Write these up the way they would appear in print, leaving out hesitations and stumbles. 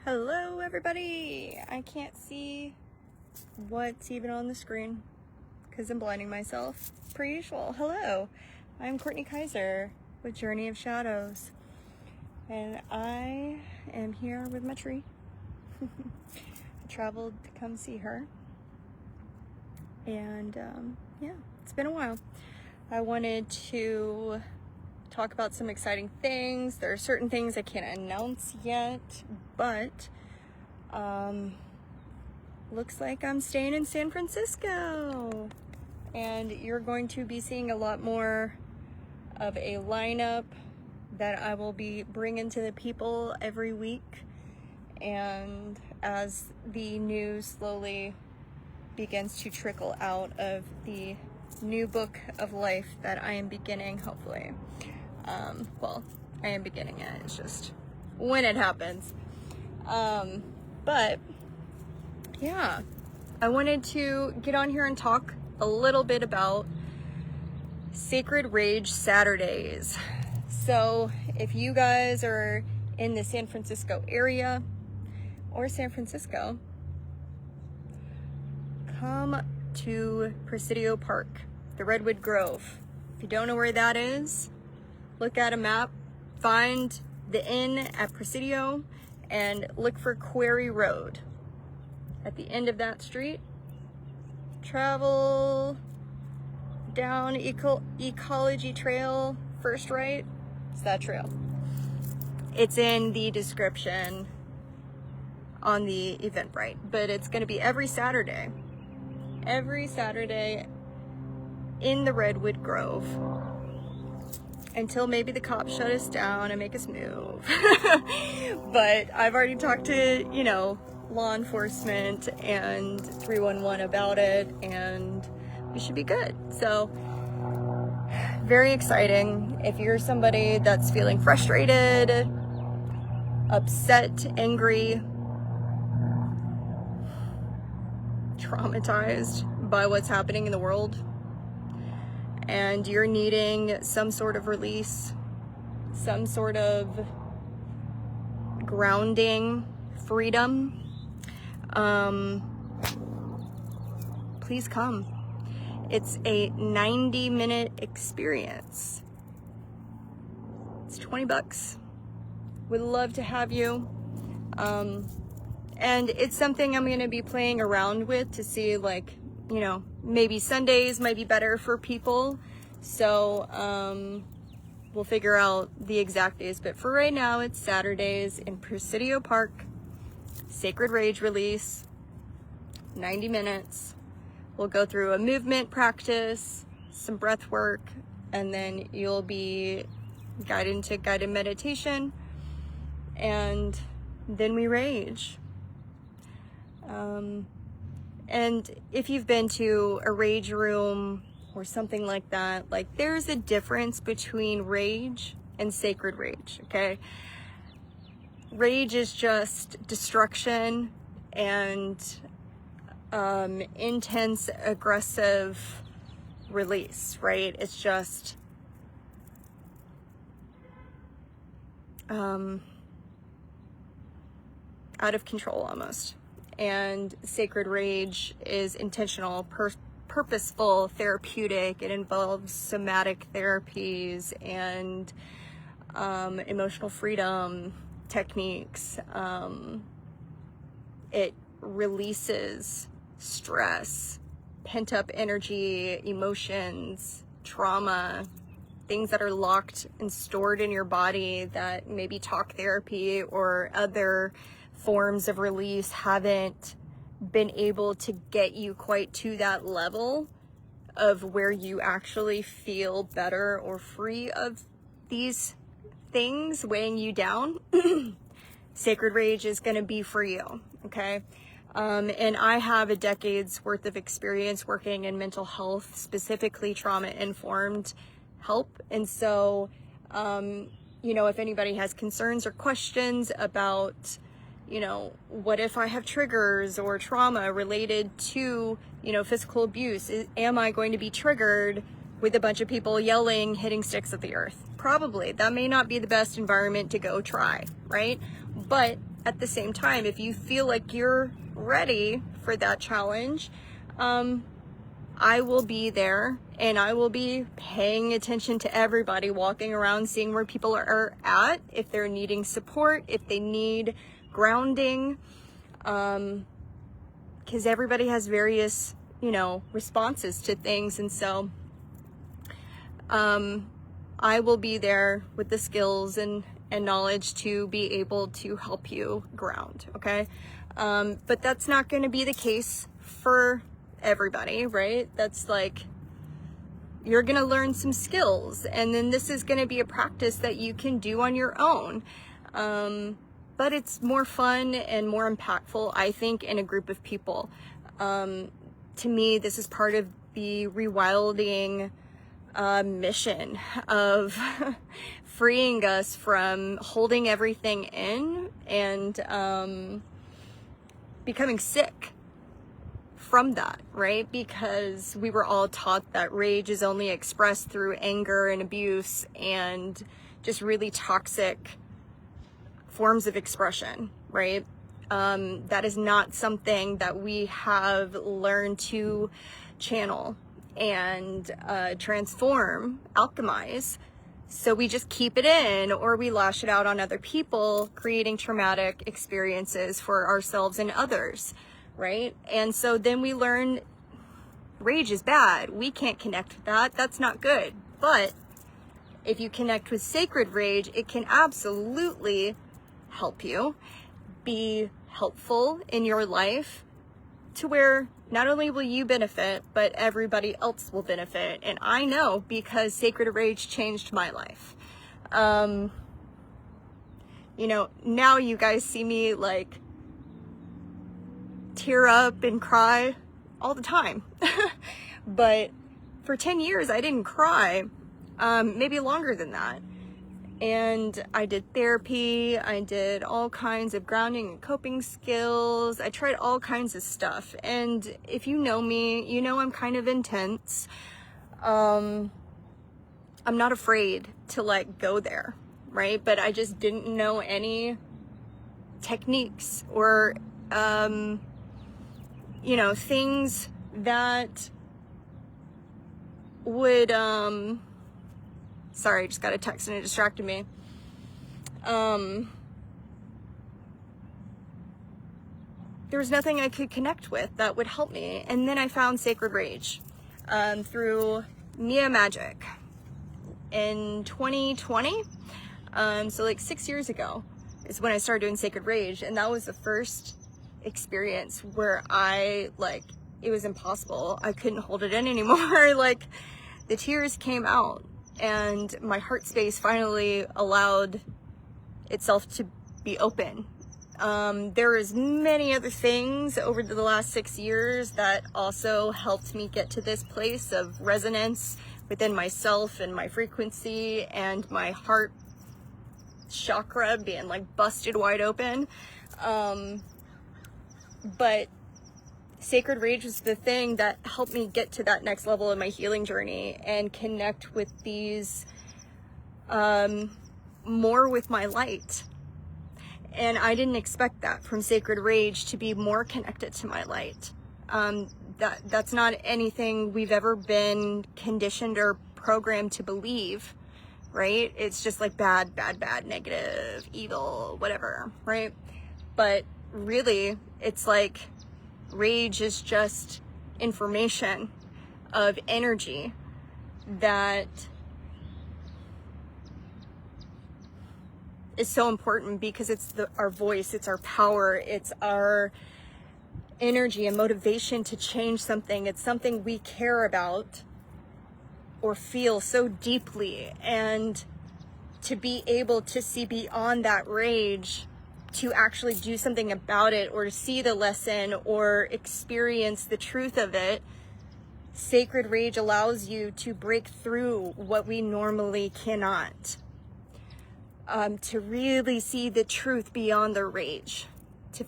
Hello everybody! I can't see what's even on the screen because I'm blinding myself per usual. Hello, I'm Courtney Kaiser with Journey of Shadows and I am here with my tree. I traveled to come see her and yeah, it's been a while. I wanted to talk about some exciting things. There are certain things I can't announce yet, but looks like I'm staying in San Francisco, and you're going to be seeing a lot more of a lineup that I will be bringing to the people every week, and as the news slowly begins to trickle out of the new book of life that I am beginning, hopefully. Well, I am beginning it, it's just when it happens. But yeah, I wanted to get on here and talk a little bit about Sacred Rage Saturdays. So if you guys are in the San Francisco area or San Francisco, come to Presidio Park, the Redwood Grove. If you don't know where that is, look at a map, find the inn at Presidio, and look for Quarry Rd. At the end of that street, travel down Ecology Trail, first right, it's that trail. It's in the description on the Eventbrite, but it's gonna be every Saturday in the Redwood Grove, until maybe the cops shut us down and make us move. But I've already talked to, law enforcement and 311 about it, and we should be good. So, very exciting. If you're somebody that's feeling frustrated, upset, angry, traumatized by what's happening in the world, and you're needing some sort of release, some sort of grounding, freedom, please come. It's a 90-minute experience. It's $20. Would love to have you. And it's something I'm going to be playing around with to see, maybe Sundays might be better for people. So we'll figure out the exact days. But for right now, it's Saturdays in Presidio Park. Sacred Rage release, 90 minutes. We'll go through a movement practice, some breath work, and then you'll be guided into guided meditation. And then we rage. And if you've been to a rage room or something like that, there's a difference between rage and sacred rage, okay? Rage is just destruction and intense, aggressive release, right? It's just out of control almost. And sacred rage is intentional, purposeful, therapeutic. It involves somatic therapies and emotional freedom techniques. It releases stress, pent-up energy, emotions, trauma, things that are locked and stored in your body that maybe talk therapy or other forms of release haven't been able to get you quite to that level of where you actually feel better or free of these things weighing you down. Sacred Rage is going to be for you, okay? And I have a decade's worth of experience working in mental health, specifically trauma-informed help. And so, if anybody has concerns or questions about, what if I have triggers or trauma related to, physical abuse? Am I going to be triggered with a bunch of people yelling, hitting sticks at the earth? Probably. That may not be the best environment to go try, right? But at the same time, if you feel like you're ready for that challenge, I will be there, and I will be paying attention to everybody, walking around, seeing where people are at, if they're needing support, if they need grounding, because everybody has various, you know, responses to things. And so I will be there with the skills and knowledge to be able to help you ground, okay? But that's not going to be the case for everybody, right? That's like, you're going to learn some skills, and then this is going to be a practice that you can do on your own. But it's more fun and more impactful, I think, in a group of people. To me, this is part of the rewilding mission of freeing us from holding everything in and becoming sick from that, right? Because we were all taught that rage is only expressed through anger and abuse and just really toxic forms of expression, right? That is not something that we have learned to channel and transform, alchemize. So we just keep it in, or we lash it out on other people, creating traumatic experiences for ourselves and others, right? And so then we learn rage is bad. We can't connect with that. That's not good. But if you connect with sacred rage, it can absolutely help you be helpful in your life, to where not only will you benefit, but everybody else will benefit. And I know, because sacred rage changed my life. You know, now you guys see me like tear up and cry all the time. But for 10 years, I didn't cry, maybe longer than that. And I did therapy, I did all kinds of grounding and coping skills, I tried all kinds of stuff. And if you know me, you know I'm kind of intense. I'm not afraid to like go there, right? But I just didn't know any techniques or, you know, things that would, sorry, I just got a text and it distracted me. There was nothing I could connect with that would help me. And then I found Sacred Rage through Mia Magic in 2020. So like 6 years ago is when I started doing Sacred Rage. And that was the first experience where I, like, it was impossible. I couldn't hold it in anymore. Like, the tears came out. And my heart space finally allowed itself to be open. There was many other things over the last 6 years that also helped me get to this place of resonance within myself and my frequency and my heart chakra being like busted wide open. But Sacred Rage was the thing that helped me get to that next level in my healing journey and connect with these, more with my light. And I didn't expect that from Sacred Rage, to be more connected to my light. That's not anything we've ever been conditioned or programmed to believe, right? It's just like bad, negative, evil, whatever, right? But really, it's like, rage is just information of energy that is so important, because it's our voice, it's our power, it's our energy and motivation to change something. It's something we care about or feel so deeply, and to be able to see beyond that rage, to actually do something about it, or to see the lesson or experience the truth of it. Sacred Rage allows you to break through what we normally cannot, to really see the truth beyond the rage, to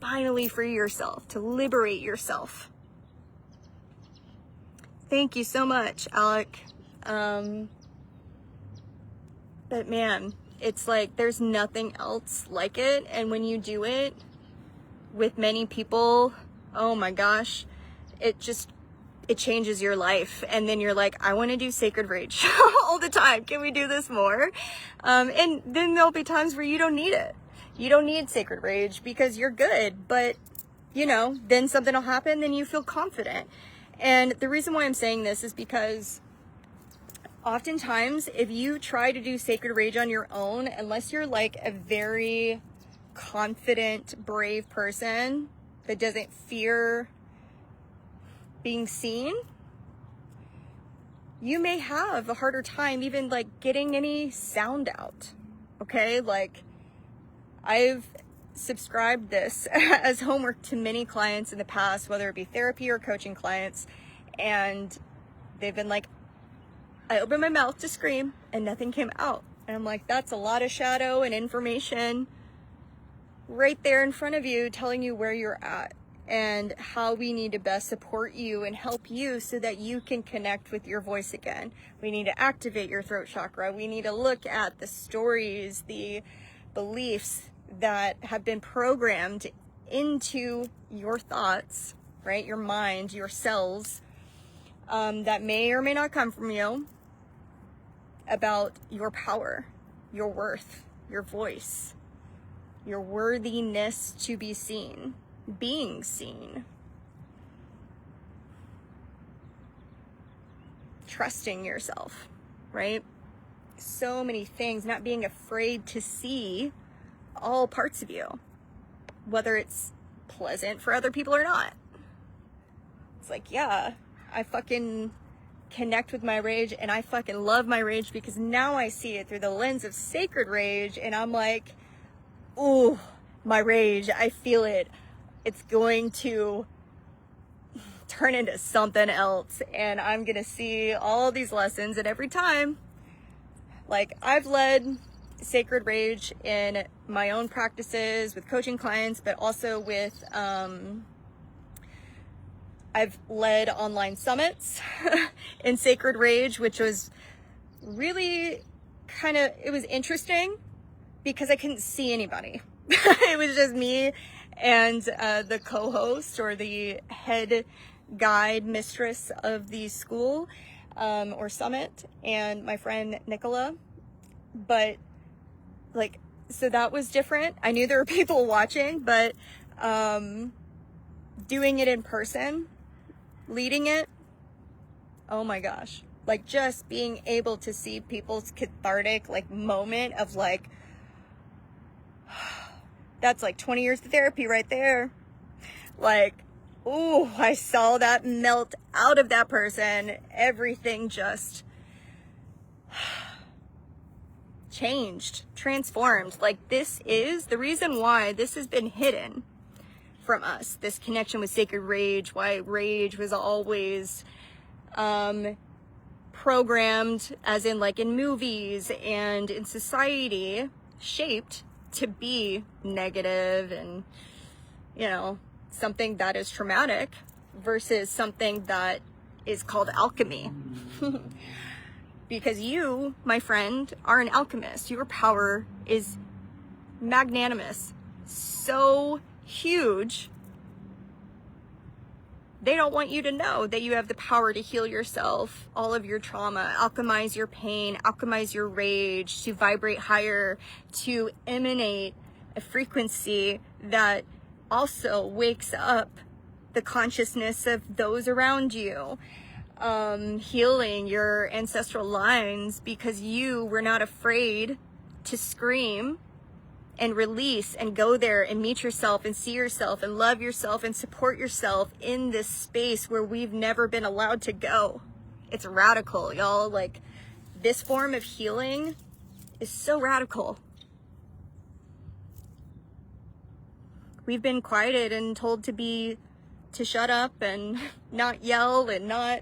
finally free yourself, to liberate yourself. Thank you so much, Alec. But man, It's like there's nothing else like it. And when you do it with many people, oh my gosh, it changes your life. And then you're like, I want to do sacred rage all the time. Can we do this more? And then there'll be times where you don't need it. You don't need sacred rage because you're good. But, you know, then something will happen, then you feel confident. And the reason why I'm saying this is because oftentimes, if you try to do sacred rage on your own, unless you're like a very confident, brave person that doesn't fear being seen, you may have a harder time even like getting any sound out. Okay, like I've subscribed this as homework to many clients in the past, whether it be therapy or coaching clients, and they've been like, I opened my mouth to scream and nothing came out. And I'm like, that's a lot of shadow and information right there in front of you telling you where you're at and how we need to best support you and help you so that you can connect with your voice again. We need to activate your throat chakra. We need to look at the stories, the beliefs that have been programmed into your thoughts, right? Your mind, your cells, that may or may not come from you, about your power, your worth, your voice, your worthiness to be seen, being seen, trusting yourself, right? So many things, not being afraid to see all parts of you, whether it's pleasant for other people or not. It's like, yeah, I fucking connect with my rage and I fucking love my rage because now I see it through the lens of sacred rage, and I'm like, ooh, my rage, I feel it. It's going to turn into something else, and I'm gonna see all these lessons. And every time, like, I've led sacred rage in my own practices with coaching clients, but also with I've led online summits in sacred rage, which was really it was interesting because I couldn't see anybody. It was just me and the co-host or the head guide mistress of the school or summit, and my friend Nicola. But like, so that was different. I knew there were people watching, but doing it in person, leading it, oh my gosh, like just being able to see people's cathartic like moment of like, that's like 20 years of therapy right there. Like, ooh, I saw that melt out of that person. Everything just changed, transformed. Like, this is the reason why this has been hidden from us, this connection with sacred rage, why rage was always programmed, as in like in movies and in society, shaped to be negative and, you know, something that is traumatic versus something that is called alchemy. Because you, my friend, are an alchemist. Your power is magnanimous, so huge. They don't want you to know that you have the power to heal yourself, all of your trauma, alchemize your pain, alchemize your rage, to vibrate higher, to emanate a frequency that also wakes up the consciousness of those around you. Healing your ancestral lines because you were not afraid to scream and release and go there and meet yourself and see yourself and love yourself and support yourself in this space where we've never been allowed to go. It's radical, y'all. Like, this form of healing is so radical. We've been quieted and told to shut up and not yell and not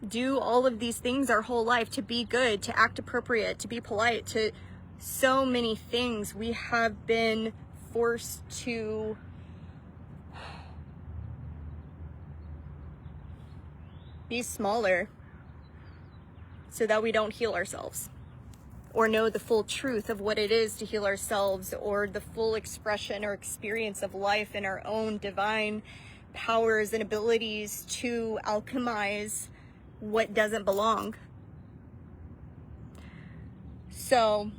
do all of these things our whole life, to be good, to act appropriate, to be polite, to so many things. We have been forced to be smaller so that we don't heal ourselves. or know the full truth of what it is to heal ourselves, or the full expression or experience of life in our own divine powers and abilities to alchemize what doesn't belong. So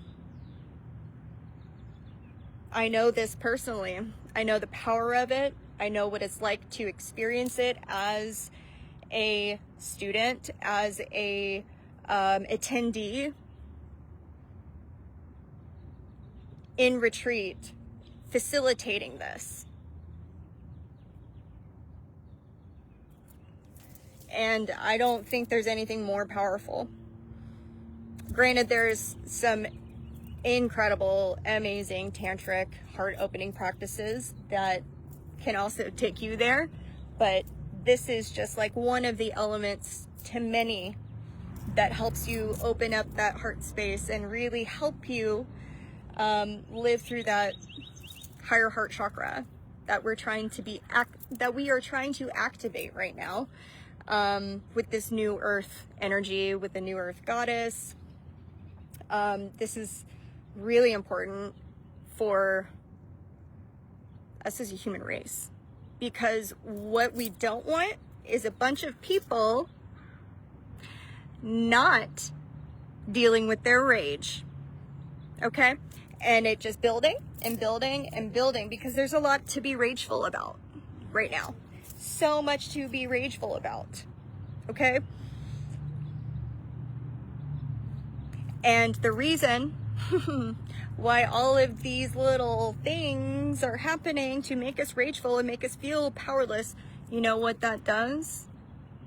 I know this personally. I know the power of it. I know what it's like to experience it as a student, as a attendee in retreat, facilitating this. And I don't think there's anything more powerful. Granted, there's some incredible, amazing tantric heart-opening practices that can also take you there, but this is just like one of the elements to many that helps you open up that heart space and really help you live through that higher heart chakra that we are trying to activate right now, with this new earth energy, with the new earth goddess. This is really important for us as a human race, because what we don't want is a bunch of people not dealing with their rage, okay? And it just building and building and building, because there's a lot to be rageful about right now. So much to be rageful about, okay? And the reason why all of these little things are happening to make us rageful and make us feel powerless, you know what that does?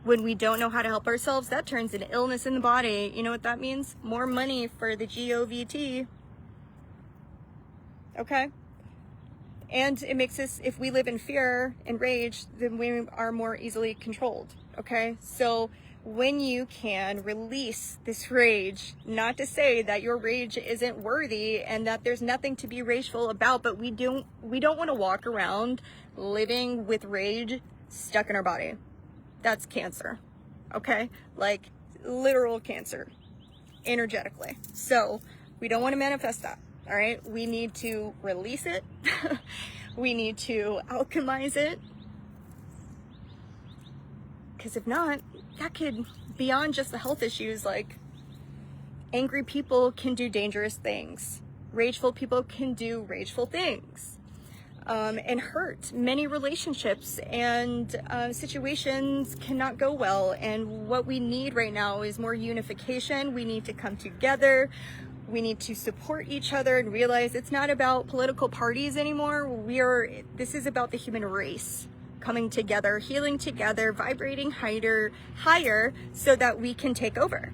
When we don't know how to help ourselves, that turns into illness in the body. You know what that means? More money for the GOVT. Okay? And it makes us, if we live in fear and rage, then we are more easily controlled. Okay? So when you can release this rage, not to say that your rage isn't worthy and that there's nothing to be rageful about, but we don't want to walk around living with rage stuck in our body. That's cancer, okay? Like literal cancer, energetically. So we don't want to manifest that, all right? We need to release it. We need to alchemize it. Because if not, that could, beyond just the health issues, like angry people can do dangerous things. Rageful people can do rageful things. And hurt. Many relationships and situations cannot go well. And what we need right now is more unification. We need to come together. We need to support each other and realize it's not about political parties anymore. This is about the human race coming together, healing together, vibrating higher so that we can take over.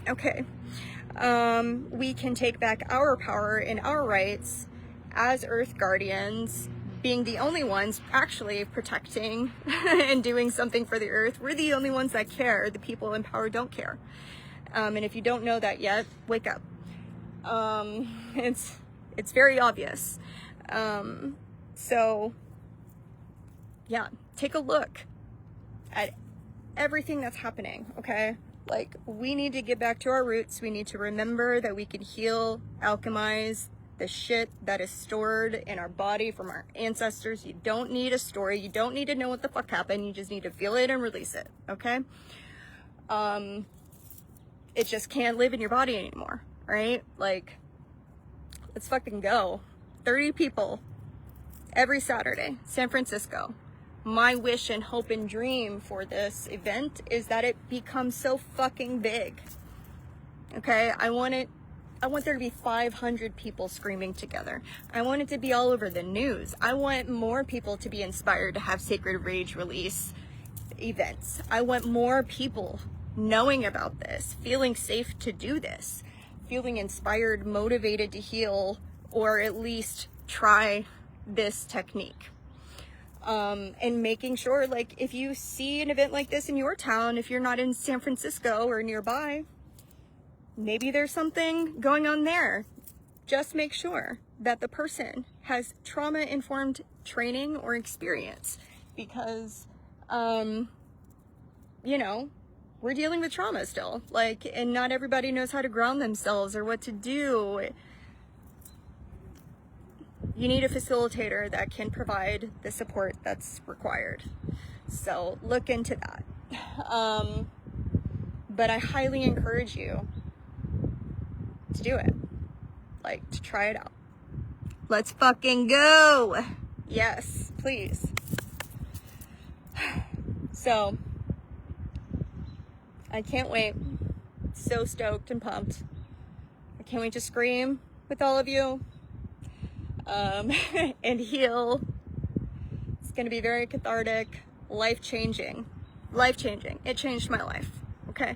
Okay. We can take back our power and our rights as Earth Guardians, being the only ones actually protecting and doing something for the Earth. We're the only ones that care. The people in power don't care. And if you don't know that yet, wake up. It's very obvious. So yeah, take a look at everything that's happening, okay? Like, we need to get back to our roots. We need to remember that we can heal, alchemize the shit that is stored in our body from our ancestors. You don't need a story. You don't need to know what the fuck happened. You just need to feel it and release it, okay? It just can't live in your body anymore, right? Like, let's fucking go. 30 people every Saturday, San Francisco. My wish and hope and dream for this event is that it becomes so fucking big. Okay, I want there to be 500 people screaming together. I want it to be all over the news. I want more people to be inspired to have sacred rage release events. I want more people knowing about this, feeling safe to do this, feeling inspired, motivated to heal, or at least try this technique. And making sure, like, if you see an event like this in your town, if you're not in San Francisco or nearby, maybe there's something going on there. Just make sure that the person has trauma-informed training or experience, because, you know, we're dealing with trauma still, like, and not everybody knows how to ground themselves or what to do. You need a facilitator that can provide the support that's required. So look into that. But I highly encourage you to do it, like, to try it out. Let's fucking go. Yes, please. So I can't wait. So stoked and pumped. I can't wait to scream with all of you and heal. It's gonna be very cathartic, life-changing. Life-changing. It changed my life, okay?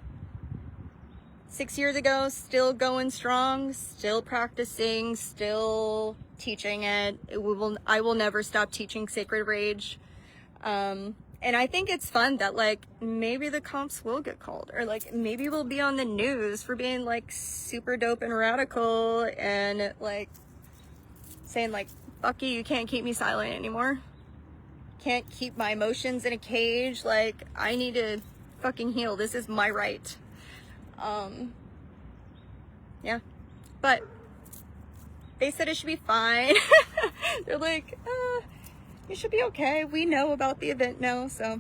6 years ago, still going strong, still practicing, still teaching it. I will never stop teaching Sacred Rage. And I think it's fun that, like, maybe the comps will get called, or like maybe we'll be on the news for being like super dope and radical and like saying like, fuck you can't keep me silent anymore. Can't keep my emotions in a cage. Like, I need to fucking heal. This is my right. Yeah, but they said it should be fine. They're like, you should be okay. We know about the event now, so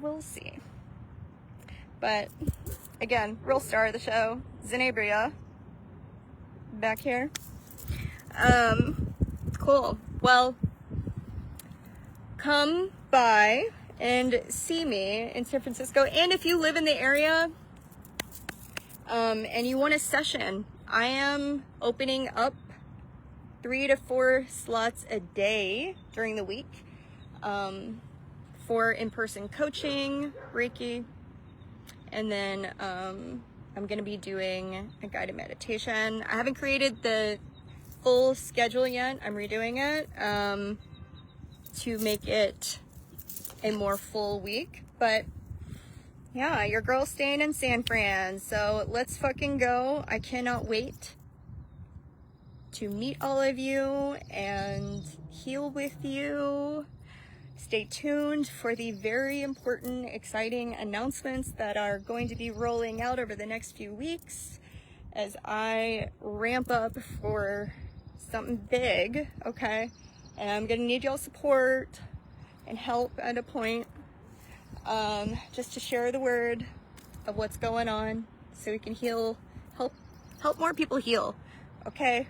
we'll see. But again, real star of the show, Zenabria, back here. Cool. Well, come by and see me in San Francisco. And if you live in the area, and you want a session, I am opening up 3 to 4 slots a day during the week for in-person coaching, Reiki, and then I'm going to be doing a guided meditation. I haven't created the full schedule yet. I'm redoing it to make it a more full week, but yeah, your girl's staying in San Fran, so let's fucking go. I cannot wait to meet all of you and heal with you. Stay tuned for the very important, exciting announcements that are going to be rolling out over the next few weeks as I ramp up for something big, okay? And I'm gonna need y'all support and help at a point, just to share the word of what's going on so we can heal, help more people heal. Okay,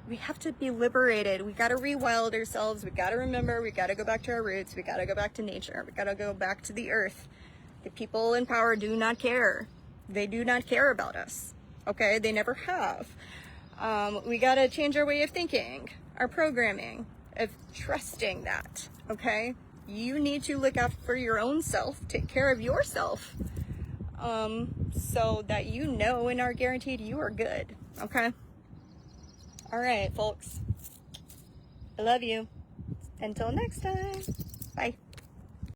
we have to be liberated. We gotta rewild ourselves. We gotta remember, we gotta go back to our roots. We gotta go back to nature. We gotta go back to the earth. The people in power do not care. They do not care about us. Okay, they never have. We gotta change our way of thinking, our programming, of trusting that, okay? You need to look out for your own self, take care of yourself, so that you know and are guaranteed you are good, okay? All right, folks. I love you. Until next time. Bye.